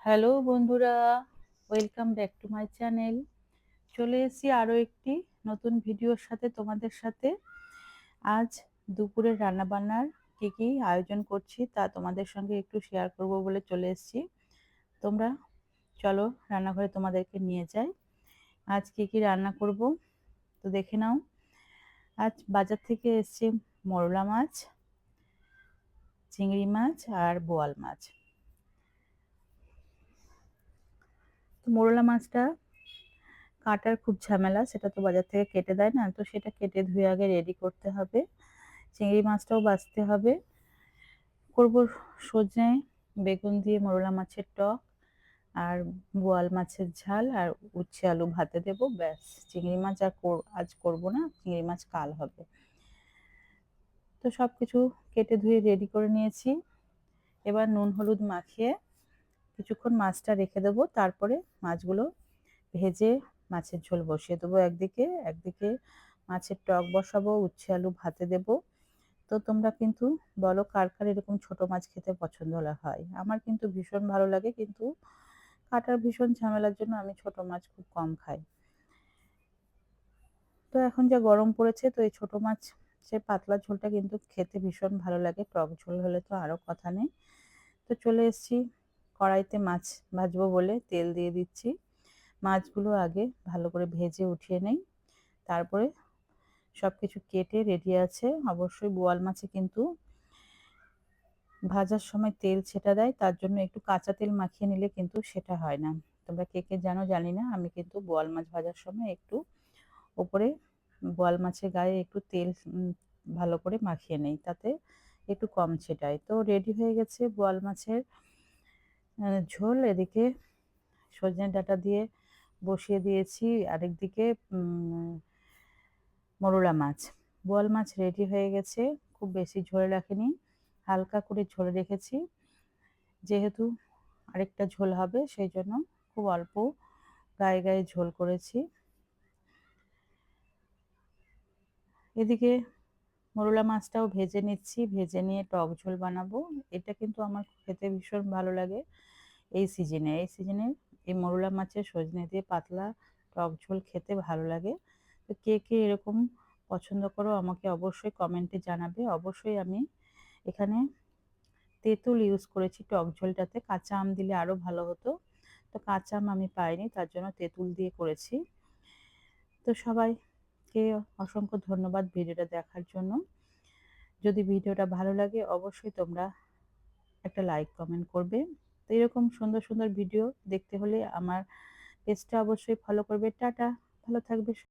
Hello বন্ধুরা, welcome back to my channel. চলে এসেছি আরও একটি নতুন ভিডিওর সাথে তোমাদের সাথে। আজ দুপুরের রান্নাবান্নার কী কী আয়োজন করছি তা তোমাদের সঙ্গে একটু শেয়ার করব বলে চলে এসেছি। তোমরা চলো রান্নাঘরে তোমাদেরকে নিয়ে যাই। আজ কী কী রান্না করব তো দেখে নাও। আজ বাজার থেকে এসেছে মরলা মাছ, চিংড়ি মাছ আর বোয়াল মাছ। তো মরলা মাছটা কাটার খুব ঝামেলা, সেটা তো বাজার থেকে কেটে দেয় না, তো সেটা কেটে ধুয়ে আগে রেডি করতে হবে। চিংড়ি মাছটাও বাছতে হবে। করব সজনে বেগুন দিয়ে মরলা মাছের টক আর বোয়াল মাছের ঝাল আর উচ্ছে আলু ভাতে দেব, ব্যাস। চিংড়ি মাছ আজ করব না, চিংড়ি মাছ কাল হবে। তো সব কিছু কেটে ধুয়ে রেডি করে নিয়েছি। এবার নুন হলুদ মাখিয়ে কিছুক্ষণ মাছটা রেখে দেবো, তারপরে মাছগুলো ভেজে মাছের ঝোল বসিয়ে দেবো একদিকে, একদিকে মাছের টক বসাবো, উচ্ছে আলু ভাতে দেব। তো তোমরা কিন্তু বলো কার কার এরকম ছোট মাছ খেতে পছন্দ হয়। আমার কিন্তু ভীষণ ভালো লাগে, কিন্তু কাটার ভীষণ ঝামেলার জন্য আমি ছোট মাছ খুব কম খাই। তো এখন যা গরম পড়েছে, তো এই ছোট মাছ সে পাতলা ঝোলটা কিন্তু খেতে ভীষণ ভালো লাগে, টক ঝোল হলে তো আরও কথা নেই। তো চলে এসেছি কড়াইতে মাছ ভাজবো বলে তেল দিয়ে দিচ্ছি। মাছগুলো আগে ভালো করে ভেজে উঠিয়ে নেই, তারপরে সবকিছু কেটে রেডি আছে। অবশ্যই বোয়াল মাছে কিন্তু ভাজার সময় তেল ছেটা দেয়, তার জন্য একটু কাঁচা তেল মাখিয়ে নিলে কিন্তু সেটা হয় না। তোমরা কে কে জানো জানি না, আমি কিন্তু বোয়াল মাছ ভাজার সময় একটু ওপরে বোয়াল মাছের গায়ে একটু তেল ভালো করে মাখিয়ে নেই, তাতে একটু কম ছেটায়। তো রেডি হয়ে গেছে বোয়াল মাছের ঝোল। এদিকে সজনে ডাঁটা দিয়ে বসিয়ে দিয়েছি, আরেকদিকে মরলা মাছ। বোয়াল মাছ রেডি হয়ে গেছে, খুব বেশি ঝোল রাখিনি, হালকা করে ঝোল রেখেছি, যেহেতু আরেকটা ঝোল হবে সেই জন্য খুব অল্প গায়ে গায়ে ঝোল করেছি। এদিকে মরলা মাছটাও ভেজে নিচ্ছি, ভেজে নিয়ে টক ঝোল বানাবো। এটা কিন্তু আমার খেতে ভীষণ ভালো লাগে এই সিজনে এই মরলা মাছের সজনে দিয়ে পাতলা টক ঝোল খেতে ভালো লাগে। তো কে কে এরকম পছন্দ করো আমাকে অবশ্যই কমেন্টে জানাবে। অবশ্যই আমি এখানে তেঁতুল ইউজ করেছি টক ঝোলটাতে, কাঁচা আম দিলে আরও ভালো হতো, তো কাঁচা আম আমি পাইনি, তার জন্য তেঁতুল দিয়ে করেছি। তো সবাইকে অসংখ্য ধন্যবাদ ভিডিওটা দেখার জন্য। যদি ভিডিওটা ভালো লাগে অবশ্যই তোমরা একটা লাইক কমেন্ট করবে। তো এরকম সুন্দর সুন্দর ভিডিও দেখতে হলে আমার পেজটা অবশ্যই ফলো করবে। টাটা, ভালো থাকবে।